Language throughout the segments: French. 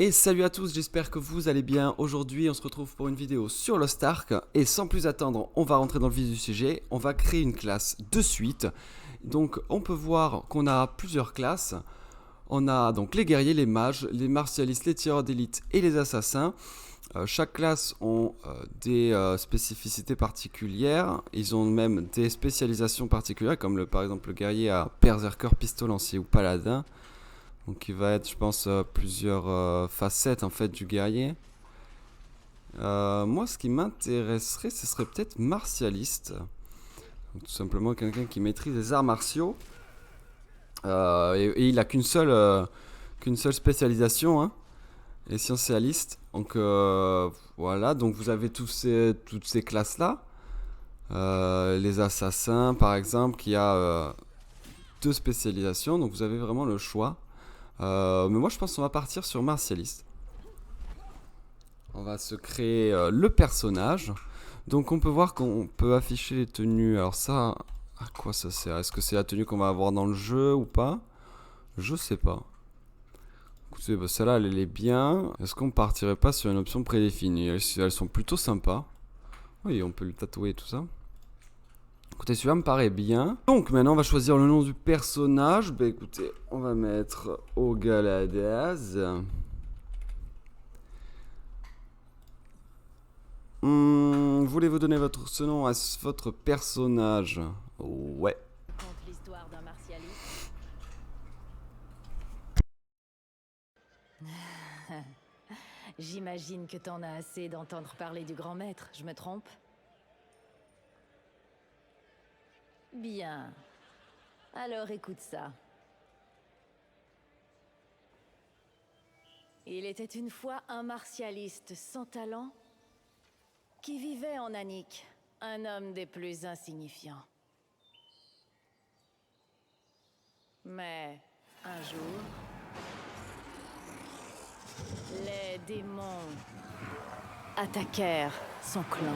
Et salut à tous, j'espère que vous allez bien. Aujourd'hui, on se retrouve pour une vidéo sur Lost Ark. Et sans plus attendre, on va rentrer dans le vif du sujet. On va créer une classe de suite. Donc, on peut voir qu'on a plusieurs classes. On a donc les guerriers, les mages, les martialistes, les tireurs d'élite et les assassins. Chaque classe ont des spécificités particulières. Ils ont même des spécialisations particulières, comme par exemple le guerrier à berserker, pistol lancier ou paladin. Donc il va être, je pense, plusieurs facettes en fait du guerrier. Moi, ce qui m'intéresserait, ce serait peut-être martialiste. Donc, tout simplement quelqu'un qui maîtrise les arts martiaux. Et il a qu'une seule spécialisation, hein, essentialiste. Donc voilà, donc vous avez toutes ces classes-là. Les assassins, par exemple, qui a deux spécialisations. Donc vous avez vraiment le choix. Mais moi je pense qu'on va partir sur martialiste. On va se créer le personnage. Donc on peut voir qu'on peut afficher les tenues. Alors ça, à quoi ça sert? Est-ce que c'est la tenue qu'on va avoir dans le jeu ou pas? Je sais pas. Écoutez, bah celle-là elle est bien. Est-ce qu'on partirait pas sur une option prédéfinie? Elles sont plutôt sympas. Oui, on peut le tatouer et tout ça. Écoutez, celui-là me paraît bien. Donc maintenant on va choisir le nom du personnage. Bah écoutez, on va mettre Ogaladaz. Voulez-vous donner ce nom à votre personnage? Ouais. Raconte l'histoire d'un martialiste. J'imagine que t'en as assez d'entendre parler du grand maître, je me trompe? Bien. Alors écoute ça. Il était une fois un martialiste sans talent qui vivait en Anik, un homme des plus insignifiants. Mais un jour, les démons attaquèrent son clan.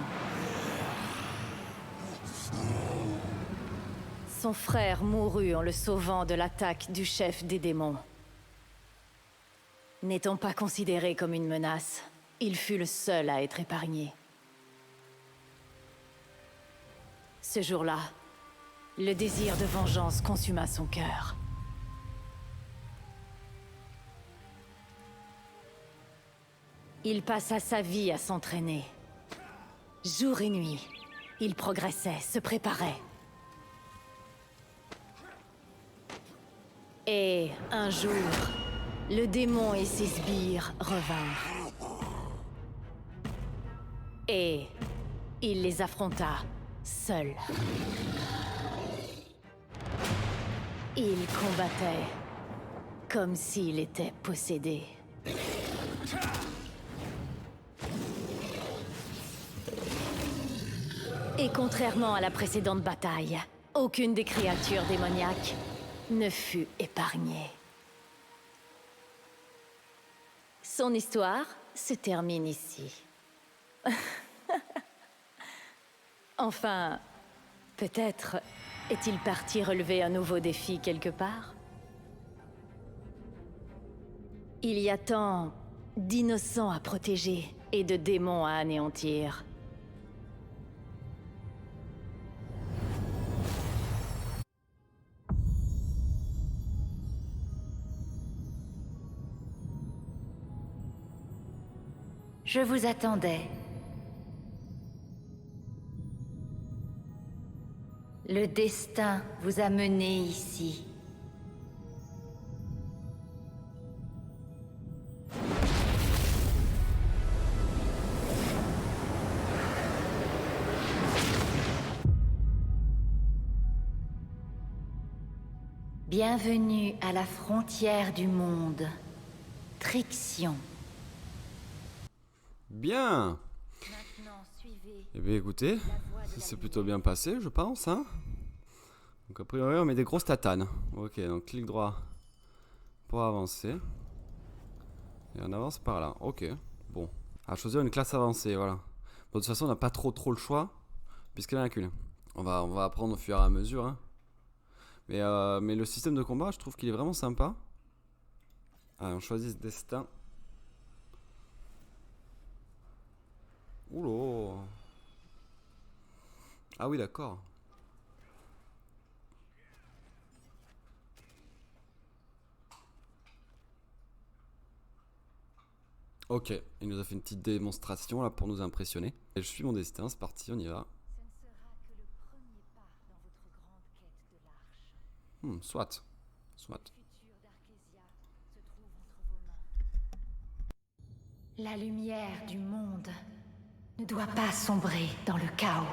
Son frère mourut en le sauvant de l'attaque du chef des démons. N'étant pas considéré comme une menace, il fut le seul à être épargné. Ce jour-là, le désir de vengeance consuma son cœur. Il passa sa vie à s'entraîner. Jour et nuit, il progressait, se préparait. Et un jour, le démon et ses sbires revinrent. Et il les affronta seul. Il combattait comme s'il était possédé. Et contrairement à la précédente bataille, aucune des créatures démoniaques ne fut épargnée. Son histoire se termine ici. Enfin, peut-être est-il parti relever un nouveau défi quelque part? Il y a tant d'innocents à protéger et de démons à anéantir. Je vous attendais. Le destin vous a mené ici. Bienvenue à la frontière du monde. Trixion. Bien. Maintenant, suivez. Eh bien écoutez, ça s'est plutôt bien passé, je pense, hein. Donc a priori on met des grosses tatanes. Ok, donc clic droit pour avancer. Et on avance par là. Ok, bon. À choisir une classe avancée, voilà. Bon, de toute façon on n'a pas trop le choix, puisqu'elle en a qu'une. On va apprendre au fur et à mesure, hein. Mais le système de combat, je trouve qu'il est vraiment sympa. Allez, on choisit ce destin. Ah oui, d'accord. Ok, il nous a fait une petite démonstration là pour nous impressionner. Et je suis mon destin, c'est parti, on y va. Ce ne sera que le premier pas dans votre grande quête de l'Arche. Soit. Soit. Le futur d'Arkésia se trouve entre vos mains. La lumière du monde ne doit pas sombrer dans le chaos.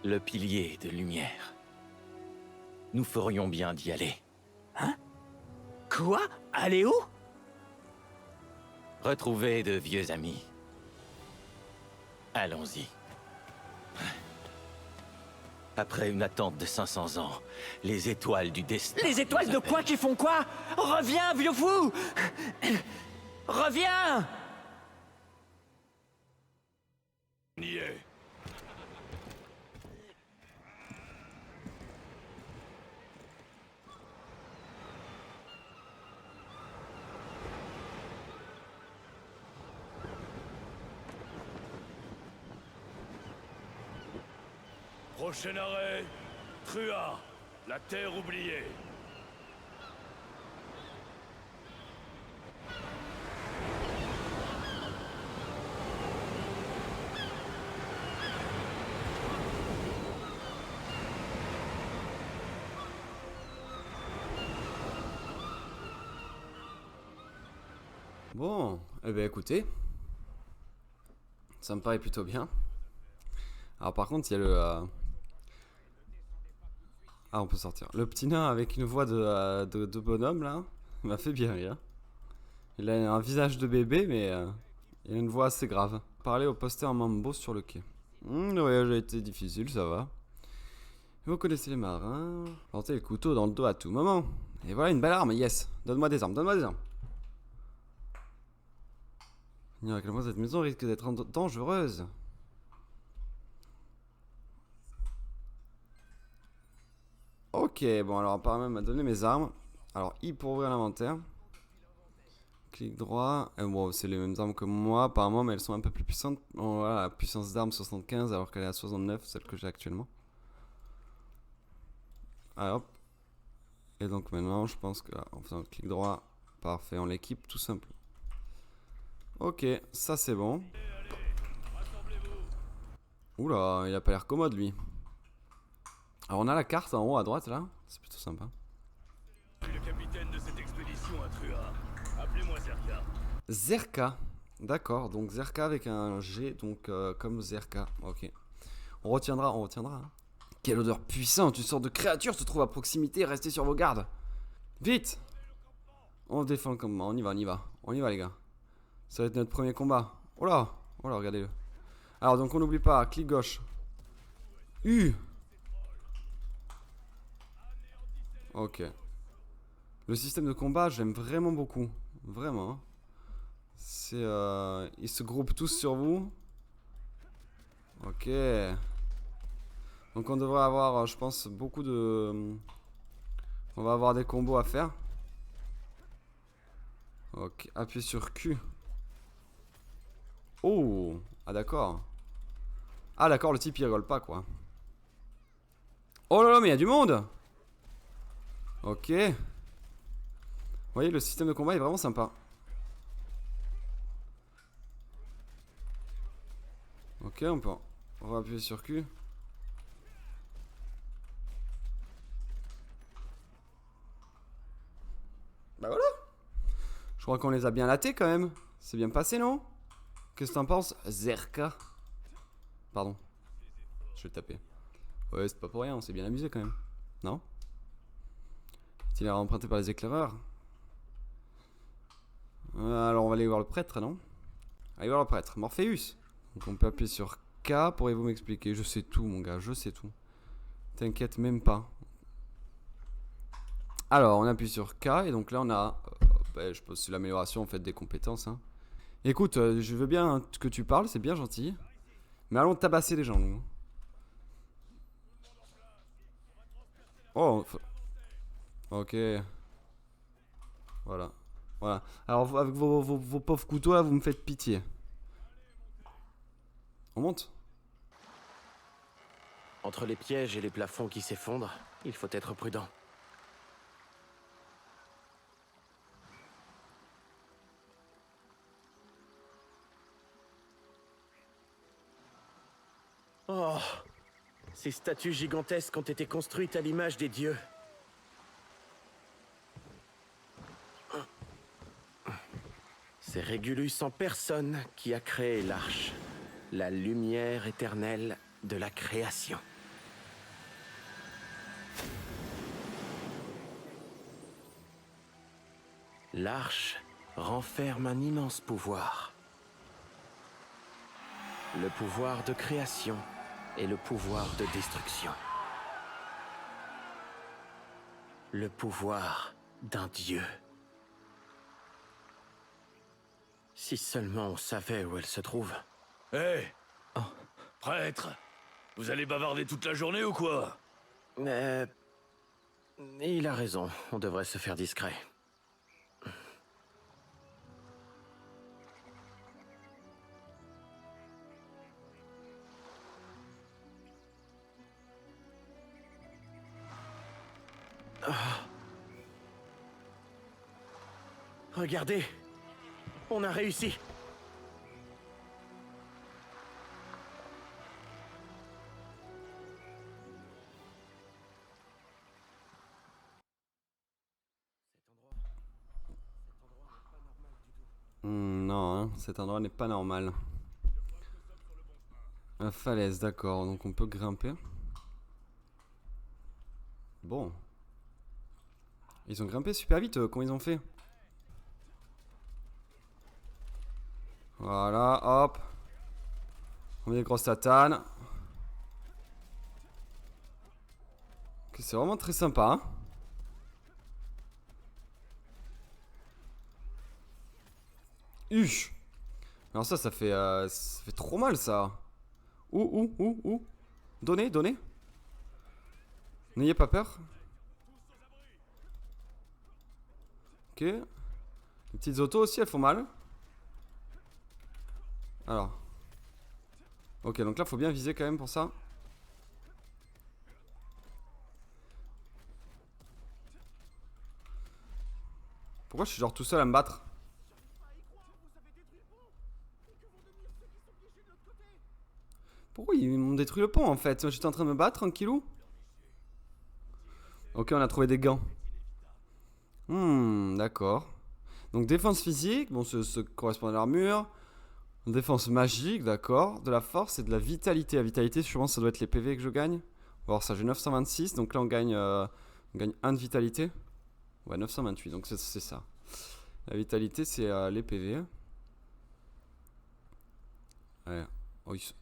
Le pilier de lumière. Nous ferions bien d'y aller. Hein? Quoi? Aller où? Retrouver de vieux amis. Allons-y. Après une attente de 500 ans, les étoiles du destin... Les étoiles de quoi qui font quoi? Reviens, vieux fou! Reviens! On y est. Prochain arrêt, Trua, la terre oubliée. Bon, eh ben écoutez. Ça me paraît plutôt bien. Alors par contre, il y a le... Ah, on peut sortir. Le petit nain avec une voix de bonhomme, là, m'a fait bien rire. Il a un visage de bébé, mais il a une voix assez grave. Parler au poster Mambo sur le quai. Le voyage a été difficile, ça va. Vous connaissez les marins. Planter le couteau dans le dos à tout moment. Et voilà une belle arme, yes. Donne-moi des armes, donne-moi des armes. Venir avec moi, cette maison risque d'être dangereuse. Ok, bon alors apparemment il m'a donné mes armes. Alors I pour ouvrir l'inventaire. Clic droit. Bon, c'est les mêmes armes que moi apparemment, mais elles sont un peu plus puissantes. Bon, voilà, la puissance d'arme 75 alors qu'elle est à 69, celle que j'ai actuellement. Allez hop. Et donc maintenant je pense que en faisant clic droit, parfait, on l'équipe tout simple. Ok, ça c'est bon. Oula, il a pas l'air commode lui. Alors on a la carte en haut à droite là, c'est plutôt sympa. Le capitaine de cette expédition à Trua. Appelez-moi Zerka. Zerka, d'accord, donc Zerka avec un G, donc comme Zerka, ok. On retiendra. Hein. Quelle odeur puissante, une sorte de créature se trouve à proximité, restez sur vos gardes. Vite. On défend le campement, on y va les gars. Ça va être notre premier combat. Oh là, regardez-le. Alors donc on n'oublie pas, clic gauche. U. Ok. Le système de combat, j'aime vraiment beaucoup. Vraiment. C'est... ils se groupent tous sur vous. Ok. Donc on devrait avoir, je pense, beaucoup de... On va avoir des combos à faire. Ok, appuyez sur Q. Oh. Ah d'accord. Ah d'accord, le type il rigole pas quoi. Oh là là, mais il y a du monde. Ok. Vous voyez, le système de combat est vraiment sympa. Ok, on va appuyer sur Q. Bah voilà. Je crois qu'on les a bien latés quand même. C'est bien passé, non? Qu'est-ce que t'en penses, Zerka? Pardon. Je vais le taper. Ouais, c'est pas pour rien, on s'est bien amusé quand même. Non? Est-il emprunté par les éclaireurs? Alors on va aller voir le prêtre, non? Allez voir le prêtre, Morpheus. Donc on peut appuyer sur K, pourriez-vous m'expliquer? Je sais tout mon gars, je sais tout. T'inquiète même pas. Alors, on appuie sur K et donc là on a... bah, je pense que c'est l'amélioration en fait des compétences. Hein. Écoute, je veux bien que tu parles, c'est bien gentil. Mais allons tabasser les gens, nous. Oh, ok. Voilà. Voilà. Alors, avec vos pauvres couteaux là, vous me faites pitié. On monte? Entre les pièges et les plafonds qui s'effondrent, il faut être prudent. Oh! Ces statues gigantesques ont été construites à l'image des dieux. C'est Régulus en personne qui a créé l'arche, la lumière éternelle de la création. L'arche renferme un immense pouvoir. Le pouvoir de création et le pouvoir de destruction. Le pouvoir d'un dieu. Si seulement on savait où elle se trouve. Hé Prêtre, vous allez bavarder toute la journée ou quoi? Mais... il a raison, on devrait se faire discret. Regardez, on a réussi. Non, hein, cet endroit n'est pas normal. La falaise, d'accord, donc on peut grimper. Bon. Ils ont grimpé super vite, comment ils ont fait? Voilà, hop. On met des grosses tatanes. Ok, c'est vraiment très sympa, hein. Huch. Alors ça fait trop mal, ça. Où? Donnez. N'ayez pas peur. Ok. Les petites autos aussi, elles font mal. Alors. Ok, donc là, faut bien viser quand même pour ça. Pourquoi je suis genre tout seul à me battre? Pourquoi ils m'ont détruit le pont en fait? J'étais en train de me battre tranquillou. Ok, on a trouvé des gants. D'accord. Donc défense physique, bon, ce correspond à l'armure. Défense magique, d'accord. De la force et de la vitalité. La vitalité, sûrement, ça doit être les PV que je gagne. On va voir ça, j'ai 926. Donc là, on gagne 1 de vitalité. Ouais, 928, donc c'est ça. La vitalité, c'est les PV. Ouais. Oh, eh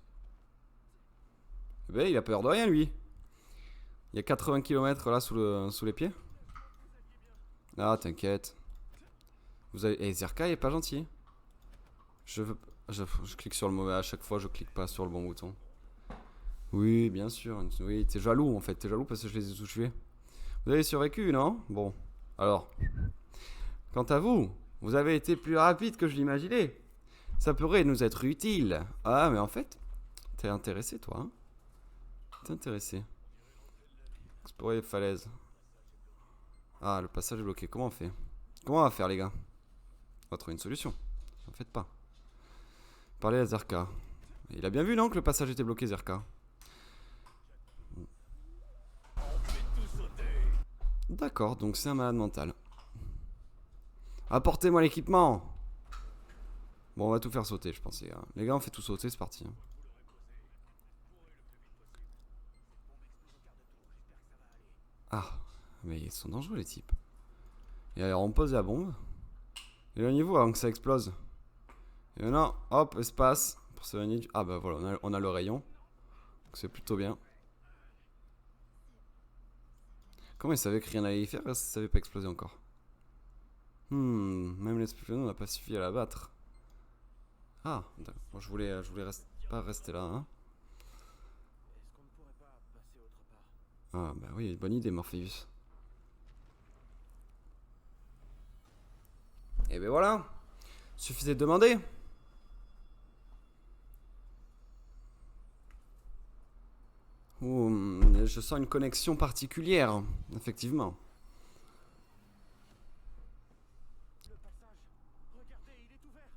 ben, il a peur de rien, lui. Il y a 80 km là sous les pieds. Ah, t'inquiète. Vous avez... Eh, Zerka, il est pas gentil. Je clique sur le mauvais. À chaque fois, je clique pas sur le bon bouton. Oui, bien sûr. Oui, t'es jaloux en fait. T'es jaloux parce que je les ai tous tués. Vous avez survécu, non? Bon. Alors. Quant à vous, vous avez été plus rapide que je l'imaginais. Ça pourrait nous être utile. Ah, mais en fait, t'es intéressé, toi. Hein, t'es intéressé. Explorer les falaises. Ah, le passage est bloqué. Comment on fait? Comment on va faire, les gars? On va trouver une solution. En faites pas. Parler à Zerka. Il a bien vu, non, que le passage était bloqué, Zerka? D'accord, donc c'est un malade mental. Apportez-moi l'équipement. Bon, on va tout faire sauter, je pense, les gars. Les gars, on fait tout sauter, c'est parti. Ah, mais ils sont dangereux, les types. Et alors, on pose la bombe. Éloignez-vous avant que ça explose. Et maintenant, hop, espace. Pour s'éloigner du... Ah bah voilà, on a le rayon. Donc c'est plutôt bien. Comment il savait que rien n'allait y faire parce que ça savait pas exploser encore? Même l'explosion n'a pas suffi à l'abattre. Ah, d'accord. Moi, je voulais pas rester là, hein. Est-ce qu'on ne pourrait pas passer autre part? Ah, bah oui, bonne idée, Morpheus. Et ben voilà. Suffisait de demander. Je sens une connexion particulière, effectivement. Le passage. Regardez, il est ouvert.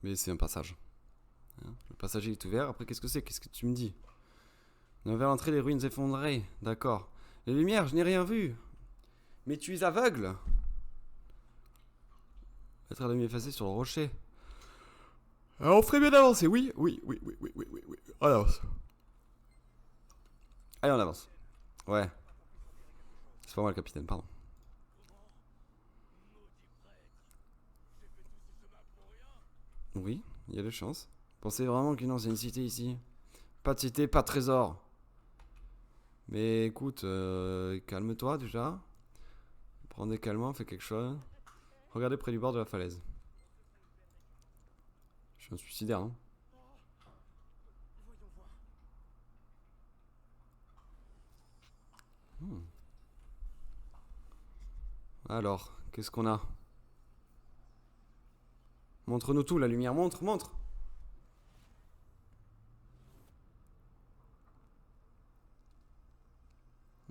Mais c'est un passage. Hein, le passage est ouvert. Après, qu'est-ce que c'est? Qu'est-ce que tu me dis? On est vers l'entrée des ruines effondrées. D'accord. Les lumières, je n'ai rien vu. Mais tu es aveugle. Être à demi effacé sur le rocher. Alors, on ferait bien d'avancer. Oui. On avance. Allez, on avance. Ouais. C'est pas moi le capitaine, pardon. Oui, il y a des chances. Pensez vraiment qu'une ancienne cité ici? Pas de cité, pas de trésor. Mais écoute, calme-toi déjà. Prends des calmants, fais quelque chose. Regardez près du bord de la falaise. Je suis un suicidaire, hein. Alors, qu'est-ce qu'on a? Montre-nous tout, la lumière, montre.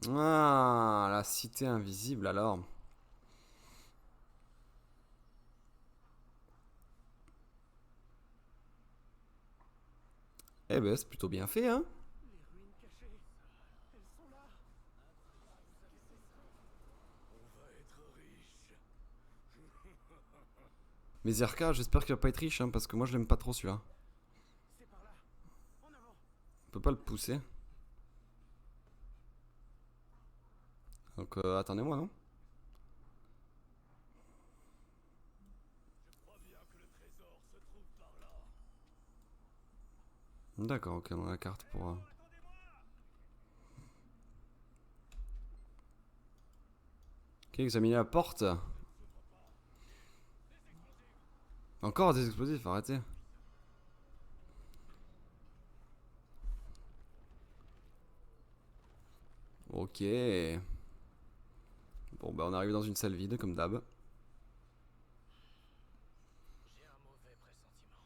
Ah, la cité invisible alors. Eh ben, c'est plutôt bien fait, hein. Les ruines cachées. Elles sont là. Mais Zerka, j'espère qu'il va pas être riche, hein, parce que moi je l'aime pas trop celui-là. C'est par là. En avant. On peut pas le pousser. Donc attendez-moi, non? D'accord, ok, on a la carte pour... Ok, examiner la porte. Encore des explosifs, arrêtez. Ok. Bon, bah on arrive dans une salle vide, comme d'hab. J'ai un mauvais pressentiment.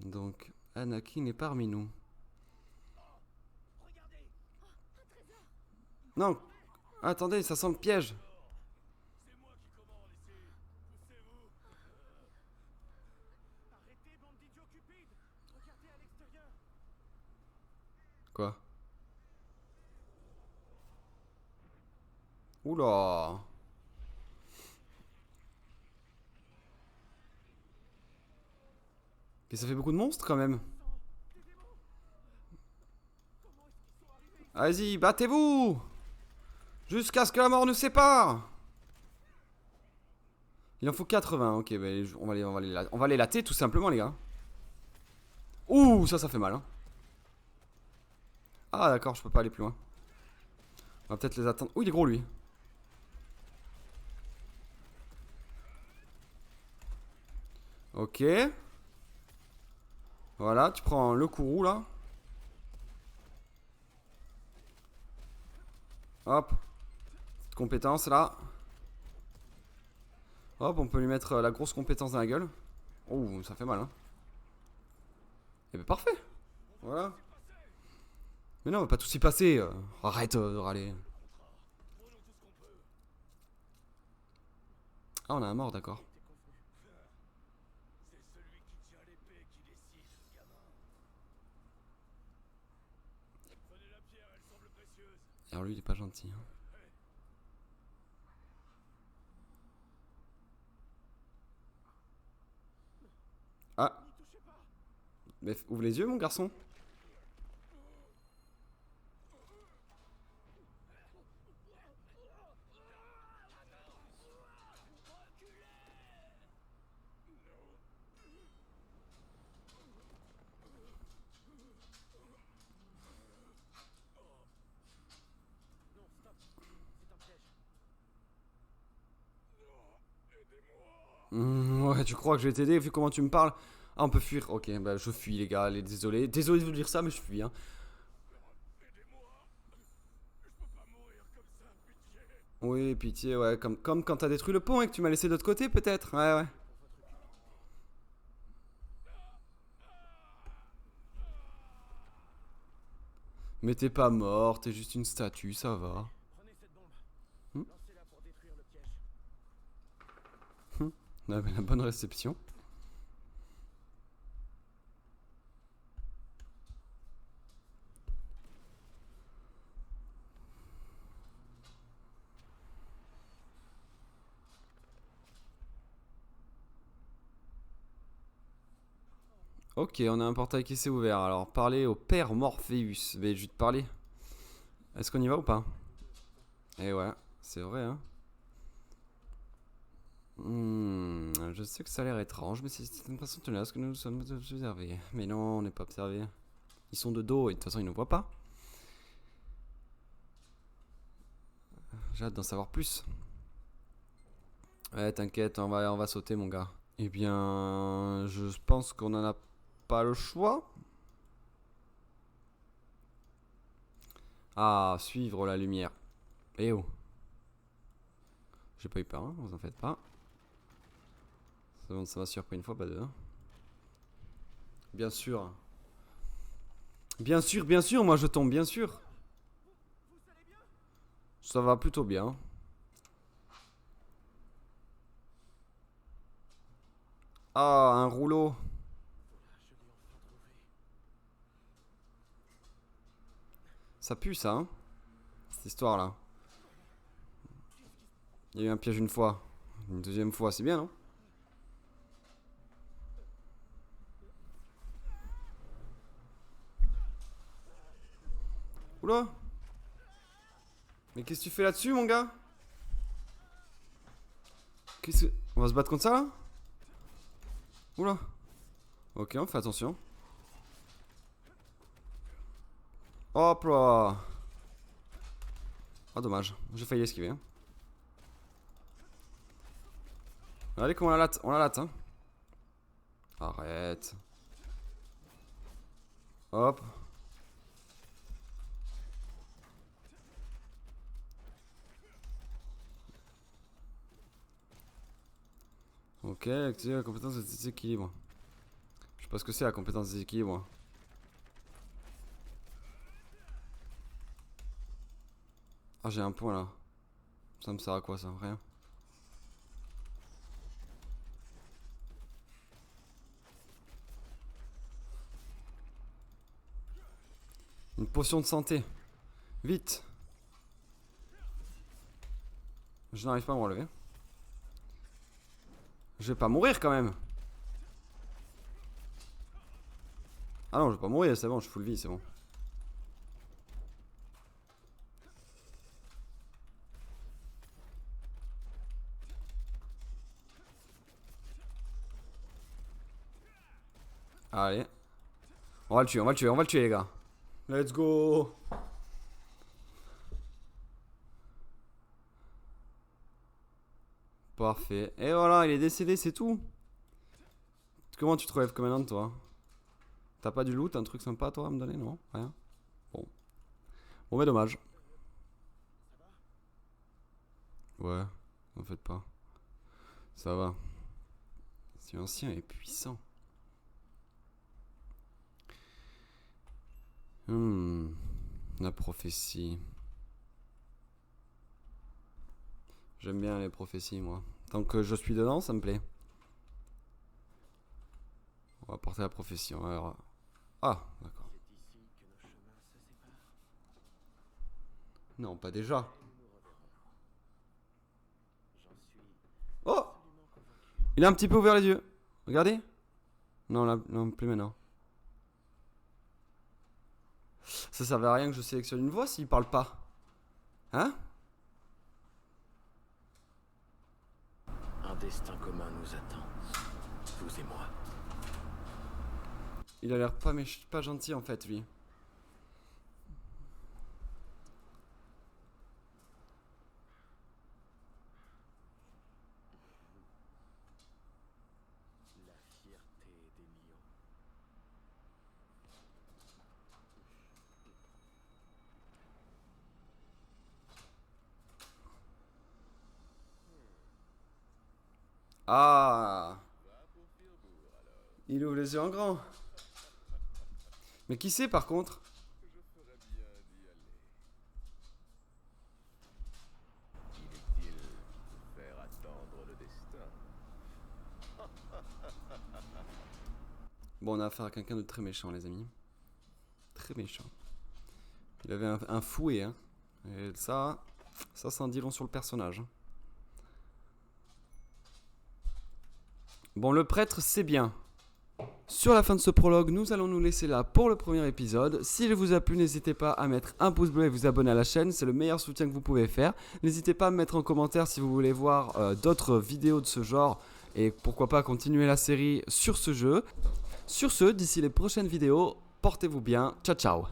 Donc, Anakin est parmi nous. Non! Attendez, ça sent le piège! Arrêtez, bande d'idiots cupides. Regardez à l'extérieur. Quoi? Oula! Et ça fait beaucoup de monstres quand même. Allez-y, battez-vous! Jusqu'à ce que la mort nous sépare! Il en faut 80, ok, bah, on va les latter tout simplement, les gars. Ouh, ça fait mal, hein. Ah, d'accord, je peux pas aller plus loin. On va peut-être les attendre. Ouh, il est gros, lui. Ok. Voilà, tu prends le courroux, là. Hop. Cette compétence, là. Hop, on peut lui mettre la grosse compétence dans la gueule. Oh, ça fait mal, hein. Et ben parfait. Voilà. Mais non, on va pas tout s'y passer. Arrête de râler. Ah, on a un mort, d'accord. Alors lui, il est pas gentil, hein. Ah. Mais ouvre les yeux, mon garçon. Ouais, tu crois que je vais t'aider vu comment tu me parles? Ah, on peut fuir. Ok, bah je fuis les gars, désolé. Désolé de vous dire ça, mais je fuis, hein. Oui, pitié, ouais, comme quand t'as détruit le pont et que tu m'as laissé de l'autre côté, peut-être. Ouais, ouais. Mais t'es pas mort, t'es juste une statue, ça va. Hmm. On avait la bonne réception. Ok, on a un portail qui s'est ouvert. Alors, parler au père Morpheus. Mais je vais te parler. Est-ce qu'on y va ou pas? Eh ouais, c'est vrai, hein. Je sais que ça a l'air étrange, mais c'est une façon de tenir à ce que nous sommes observés. Mais non, on n'est pas observés. Ils sont de dos et de toute façon, ils ne voient pas. J'ai hâte d'en savoir plus. Ouais, t'inquiète, on va sauter, mon gars. Eh bien, je pense qu'on en a pas le choix. Ah, suivre la lumière. Eh oh. J'ai pas eu peur, hein, vous en faites pas. Ça m'a surpris une fois, pas deux. Hein. Bien sûr. Bien sûr, moi je tombe, bien sûr. Ça va plutôt bien. Ah, un rouleau. Ça pue ça, hein, cette histoire-là. Il y a eu un piège une fois. Une deuxième fois, c'est bien, non? Oula! Mais qu'est-ce que tu fais là-dessus, mon gars? Qu'est-ce que... On va se battre contre ça, là? Oula! Ok, on fait attention. Hop là! Ah, dommage. J'ai failli esquiver. Hein. Regardez comment on la latte, hein. Arrête. Hop. Ok, activer la compétence de déséquilibre. Je sais pas ce que c'est la compétence de déséquilibre. Ah, j'ai un point là. Ça me sert à quoi ça? Rien. Une potion de santé. Vite. Je n'arrive pas à me relever. Je vais pas mourir quand même. Ah non, je vais pas mourir, c'est bon, je full vie, c'est bon. Allez. On va le tuer, les gars. Let's go. Parfait. Et voilà, il est décédé, c'est tout. Comment tu te relèves comme un âne, toi? T'as pas du loot, un truc sympa, toi, à me donner? Non? Rien? Bon. Bon, mais dommage. Ouais, en fait pas. Ça va. C'est ancien et puissant. La prophétie. J'aime bien les prophéties, moi. Tant que je suis dedans, ça me plaît. On va porter la prophétie. Alors... Ah, d'accord. Non, pas déjà. Oh! Il a un petit peu ouvert les yeux. Regardez. Non, là, non, plus maintenant. Ça servait à rien que je sélectionne une voix s'il parle pas. Hein? Un destin commun nous attend, vous et moi. Il a l'air pas gentil en fait, lui. Ah. Il ouvre les yeux en grand. Mais qui c'est par contre? Bon, on a affaire à quelqu'un de très méchant, les amis. Très méchant. Il avait un fouet, hein. Et ça en dit long sur le personnage. Hein. Bon, le prêtre, c'est bien. Sur la fin de ce prologue, nous allons nous laisser là pour le premier épisode. S'il vous a plu, n'hésitez pas à mettre un pouce bleu et vous abonner à la chaîne. C'est le meilleur soutien que vous pouvez faire. N'hésitez pas à me mettre en commentaire si vous voulez voir d'autres vidéos de ce genre. Et pourquoi pas continuer la série sur ce jeu. Sur ce, d'ici les prochaines vidéos, portez-vous bien. Ciao, ciao.